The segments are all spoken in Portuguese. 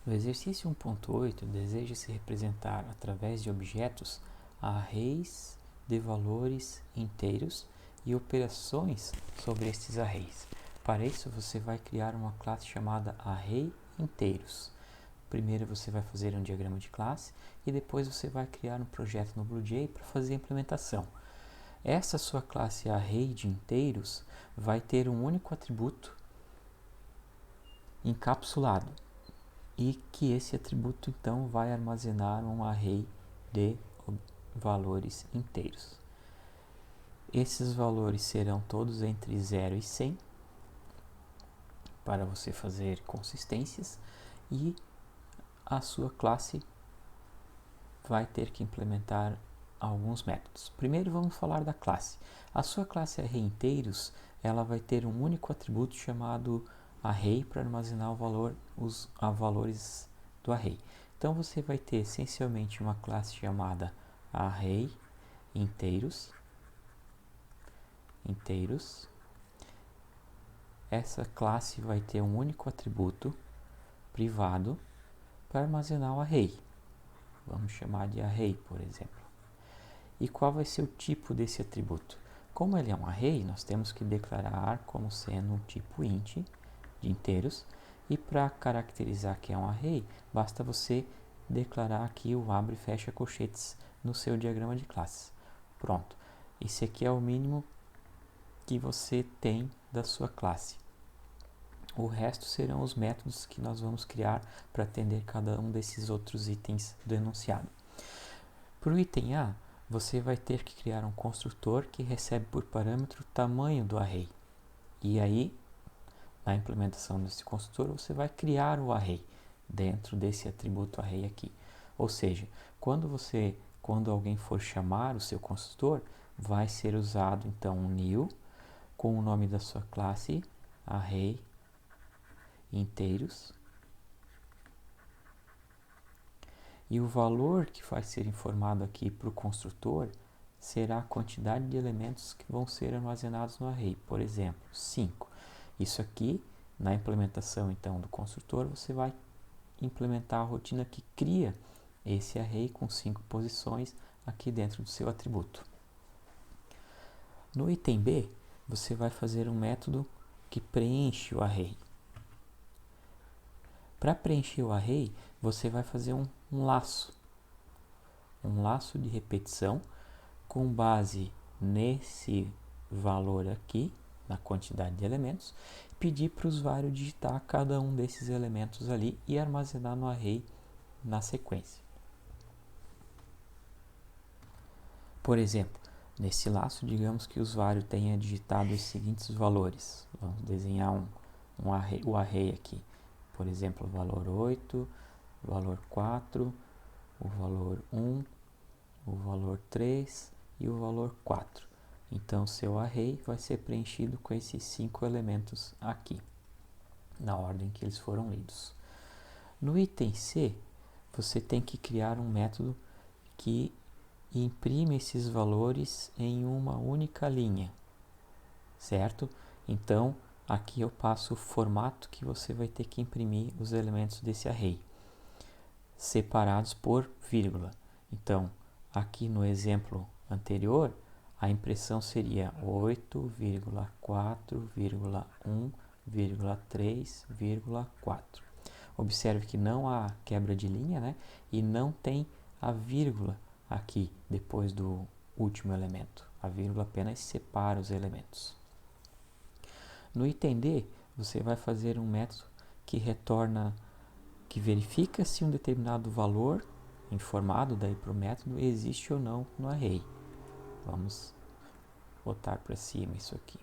No exercício 1.8, deseja-se representar através de objetos arrays de valores inteiros e operações sobre estes arrays. Para isso, você vai criar uma classe chamada ArrayInteiros. Primeiro você vai fazer um diagrama de classe e depois você vai criar um projeto no BlueJ para fazer a implementação. Essa sua classe array de inteiros vai ter um único atributo encapsulado e que esse atributo então vai armazenar um array de valores inteiros. Esses valores serão todos entre 0 e 100 para você fazer consistências e a sua classe vai ter que implementar alguns métodos. Primeiro vamos falar da classe. A sua classe ArrayInteiros, ela vai ter um único atributo chamado array para armazenar os valores do array. Então você vai ter essencialmente uma classe chamada ArrayInteiros. Essa classe vai ter um único atributo privado para armazenar o array. Vamos chamar de array, por exemplo. E qual vai ser o tipo desse atributo? Como ele é um array, nós temos que declarar como sendo um tipo int de inteiros. E para caracterizar que é um array, basta você declarar aqui o abre e fecha colchetes no seu diagrama de classes. Pronto. Esse aqui é o mínimo que você tem da sua classe. O resto serão os métodos que nós vamos criar para atender cada um desses outros itens do enunciado. Para o item A, você vai ter que criar um construtor que recebe por parâmetro o tamanho do array. E aí, na implementação desse construtor, você vai criar o array dentro desse atributo array aqui. Ou seja, quando alguém for chamar o seu construtor, vai ser usado então um new com o nome da sua classe, ArrayInteiros. E o valor que vai ser informado aqui para o construtor será a quantidade de elementos que vão ser armazenados no array. Por exemplo, 5. Isso aqui, na implementação então do construtor, você vai implementar a rotina que cria esse array com 5 posições aqui dentro do seu atributo. No item B, você vai fazer um método que preenche o array. Para preencher o array, você vai fazer um laço de repetição com base nesse valor aqui, na quantidade de elementos, pedir para o usuário digitar cada um desses elementos ali e armazenar no array na sequência. Por exemplo, nesse laço, digamos que o usuário tenha digitado os seguintes valores. Vamos desenhar o array aqui. Por exemplo, o valor 8, o valor 4, o valor 1, o valor 3 e o valor 4. Então, seu array vai ser preenchido com esses 5 elementos aqui, na ordem que eles foram lidos. No item C, você tem que criar um método que imprime esses valores em uma única linha, certo? Então, aqui eu passo o formato que você vai ter que imprimir os elementos desse array, separados por vírgula. Então, aqui no exemplo anterior, a impressão seria 8,4,1,3,4. Observe que não há quebra de linha, né? E não tem a vírgula aqui depois do último elemento. A vírgula apenas separa os elementos. No item D, você vai fazer um método que verifica se um determinado valor informado daí para o método existe ou não no array. Vamos botar para cima isso aqui.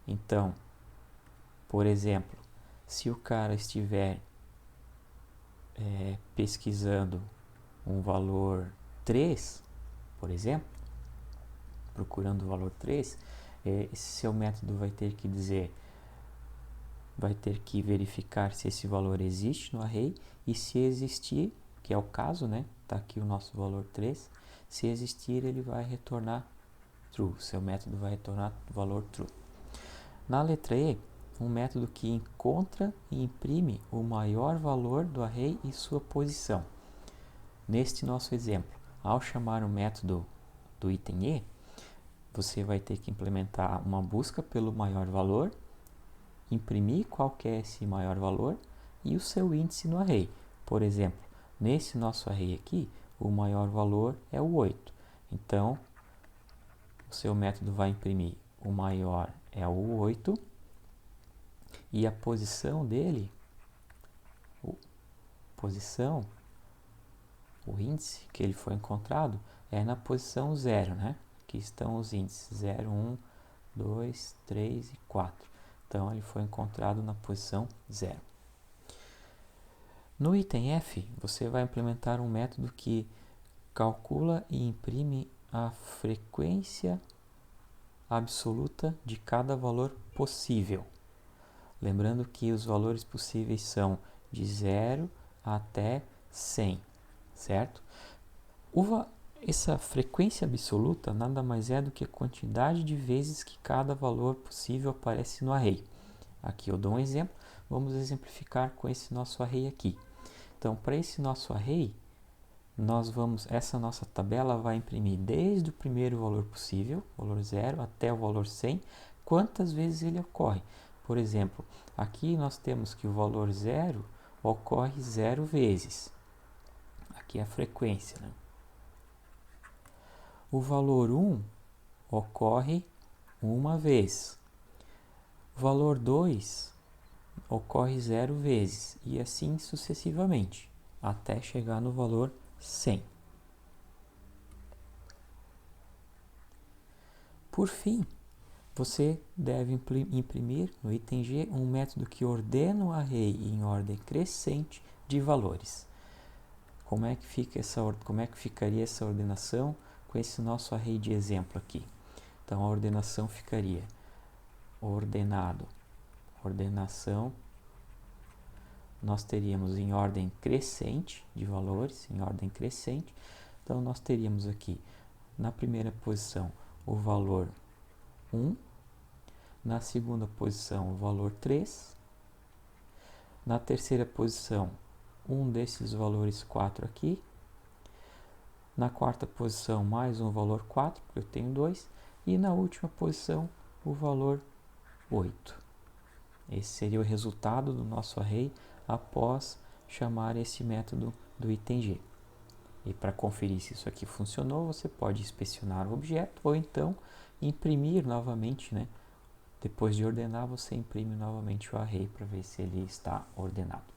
Então, por exemplo, se o cara estiver pesquisando um valor 3, por exemplo, procurando o valor 3, esse seu método vai ter que verificar se esse valor existe no array e se existir, que é o caso, né? Está aqui o nosso valor 3. Se existir, ele vai retornar true. Seu método vai retornar o valor true. Na letra E, um método que encontra e imprime o maior valor do array e sua posição. Neste nosso exemplo, ao chamar o método do item E, você vai ter que implementar uma busca pelo maior valor, imprimir qual que é esse maior valor e o seu índice no array. Por exemplo, nesse nosso array aqui, o maior valor é o 8. Então, o seu método vai imprimir o maior é o 8 e a posição dele, o índice que ele foi encontrado é na posição 0, né? Aqui estão os índices 0, 1, 2, 3 e 4. Então, ele foi encontrado na posição 0. No item F, você vai implementar um método que calcula e imprime a frequência absoluta de cada valor possível. Lembrando que os valores possíveis são de 0 até 100, certo? Essa frequência absoluta nada mais é do que a quantidade de vezes que cada valor possível aparece no array. Aqui eu dou um exemplo, vamos exemplificar com esse nosso array aqui. Então, para esse nosso array, essa nossa tabela vai imprimir desde o primeiro valor possível, valor 0, até o valor 100, quantas vezes ele ocorre. Por exemplo, aqui nós temos que o valor 0 ocorre 0 vezes. Aqui é a frequência, né? O valor 1 ocorre uma vez. O valor 2 ocorre 0 vezes e assim sucessivamente, até chegar no valor 100. Por fim, você deve imprimir no item G um método que ordena o array em ordem crescente de valores. Como é que ficaria essa ordenação com esse nosso array de exemplo aqui? Então, a ordenação ficaria ordenação, nós teríamos em ordem crescente de valores, em ordem crescente. Então, nós teríamos aqui, na primeira posição, o valor 1, na segunda posição, o valor 3, na terceira posição, um desses valores 4 aqui, na quarta posição, mais um valor 4, porque eu tenho 2, e na última posição, o valor 8. Esse seria o resultado do nosso array após chamar esse método do item G. E para conferir se isso aqui funcionou, você pode inspecionar o objeto ou então imprimir novamente, né? Depois de ordenar, você imprime novamente o array para ver se ele está ordenado.